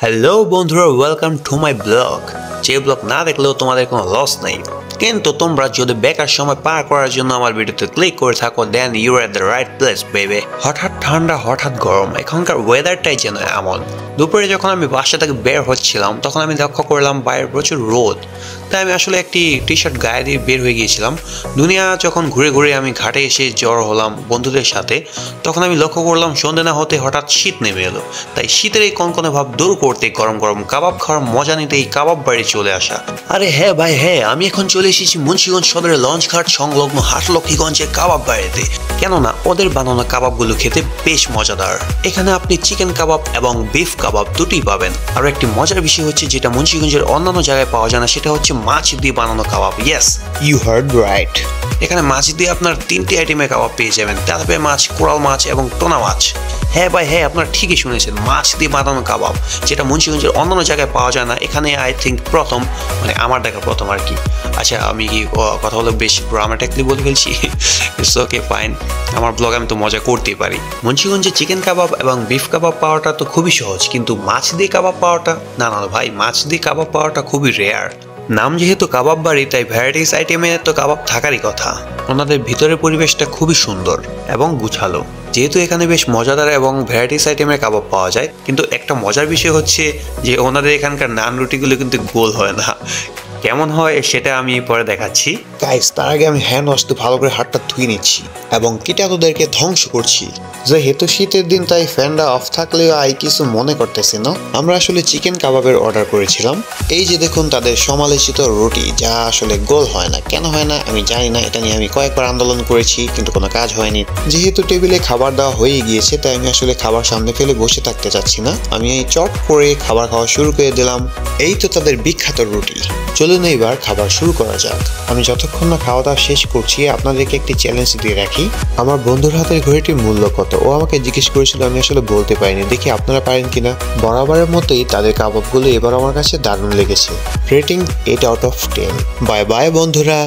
Hello বন্ধুরা, welcome to my blog. যে blog না দেখলেও তোমাদের কোনো লস নেই, কিন্তু তোমরা যদি বেকার সময় পার করার জন্য আমার ভিডিওতে ক্লিক করে থাকো, then you are at the right place বেবে। হঠাৎ ঠান্ডা হঠাৎ গরম, এখনকার ওয়েদারটাই যেন এমন। দুপুরে যখন আমি বাসা থেকে বের হচ্ছিলাম তখন আমি লক্ষ্য করলাম বাইরে প্রচুর রোদ, তাই আমি আসলে একটি টি শার্ট গায়ে দিয়ে বের হয়ে গিয়েছিলাম। দুনিয়া যখন ঘুরে ঘুরে আমি ঘাটে এসে জড়ো হলাম বন্ধুদের সাথে, তখন আমি লক্ষ্য করলাম সন্ধ্যে না হতে হঠাৎ শীত নেমে এলো। তাই শীতের এই কনকনে ভাব দূর করতে গরম গরম কাবাব খাওয়ার মজা নিতে এই কাবাব বাড়ি চলে আসা। আরে হ্যাঁ ভাই হ্যাঁ, আমি এখন চলে এসেছি মুন্সিগঞ্জ সদরের লঞ্চঘাট সংলগ্ন হাটলক্ষ্মীগঞ্জের কাবাব বাড়িতে। কেননা ওদের বানানো কাবাবগুলো খেতে বেশ মজাদার। এখানে আপনি চিকেন কাবাব এবং বিফ কাবাব দুটোই পাবেন। আর একটি মজার বিষয় হচ্ছে যেটা মুন্সিগঞ্জের অন্যান্য জায়গায় পাওয়া যায় না, সেটা হচ্ছে মাছ দিয়ে বানানো কাবাব। Yes, you heard right. এখানে মাছ দিয়ে আপনার 3টি আইটেমের কাবাব পেয়ে যাবেন: তেলাপিয়া মাছ, কোরাল মাছ এবং টোনা মাছ। হ্যাঁ ভাই হ্যাঁ, আপনারা ঠিকই শুনেছেন, মাছ দিয়ে বানানো কাবাব, যেটা মুন্সিগঞ্জের অন্যান্য জায়গায় পাওয়া যায় না। এখানে আই থিঙ্ক প্রথম, মানে আমার দেখা প্রথম আর কি। আচ্ছা, আমি কি কথা হলো বেশ ড্রামাটিকলি বলে ফেলছি? It's okay, fine. আমার ব্লগ আমি তো মজা করতেই পারি। মুন্সিগঞ্জে চিকেন কাবাব এবং বিফ কাবাব পাওয়াটা তো খুবই সহজ, কিন্তু মাছ দিয়ে কাবাব পাওয়াটা না ভাই, মাছ দিয়ে কাবাব পাওয়াটা খুবই রেয়ার। নাম যেহেতু কাবাব বাড়ি, তাই ভ্যারাইটিস আইটেমে তো কাবাব থাকারই কথা। ওনাদের ভিতরের পরিবেশটা খুবই সুন্দর এবং গুছালো। যেহেতু এখানে বেশ মজাদার এবং ভ্যারাইটিস আইটেমের কাবাব পাওয়া যায়, কিন্তু একটা মজার বিষয় হচ্ছে যে ওনাদের এখানকার নান রুটিগুলো কিন্তু গোল হয় না। কেমন হয় সেটা আমি পরে দেখাচ্ছি। গাইস, তার আগে আমি হ্যান্ড ওয়াশ দিয়ে ভালো করে হাতটা ধুয়ে নিচ্ছি এবং কীটাণুদেরকে ধ্বংস করছি। যেহেতু শীতের দিন, তাই ফ্যানটা অফ থাকলেও কিছু মনে করতেছি না। আমরা আসলে চিকেন কাবাবের অর্ডার করেছিলাম। এই যে দেখুন তাদের সমালোচিত রুটি, যা আসলে গোল হয় না। কেন হয় না আমি জানি না, এটা নিয়ে আমি কয়েকবার আন্দোলন করেছি কিন্তু কোনো কাজ হয়নি। যেহেতু টেবিলে খাবার দেওয়া হয়ে গিয়েছে, তাই আমি আসলে খাবার সামনে ফেলে বসে থাকতে চাচ্ছি না। আমি এই চট করে খাবার খাওয়া শুরু করে দিলাম। এই তো তাদের বিখ্যাত রুটি। চলুন এবার খাবার শুরু করা যাক। আমি যতক্ষণ না খাওয়া দাওয়া শেষ করছি, আপনাদেরকে একটি চ্যালেঞ্জ দিয়ে রাখি। আমার বন্ধুর হাতের ঘড়িটির মূল্য কত ও আমাকে জিজ্ঞেস করেছিল, আমি আসলে বলতে পারিনি। দেখি আপনারা পারেন কিনা। বরাবরের মতোই তাদের কাবাবগুলো এবার আমার কাছে দারুণ লেগেছে। Rating 8 out of 10। Bye bye বন্ধুরা।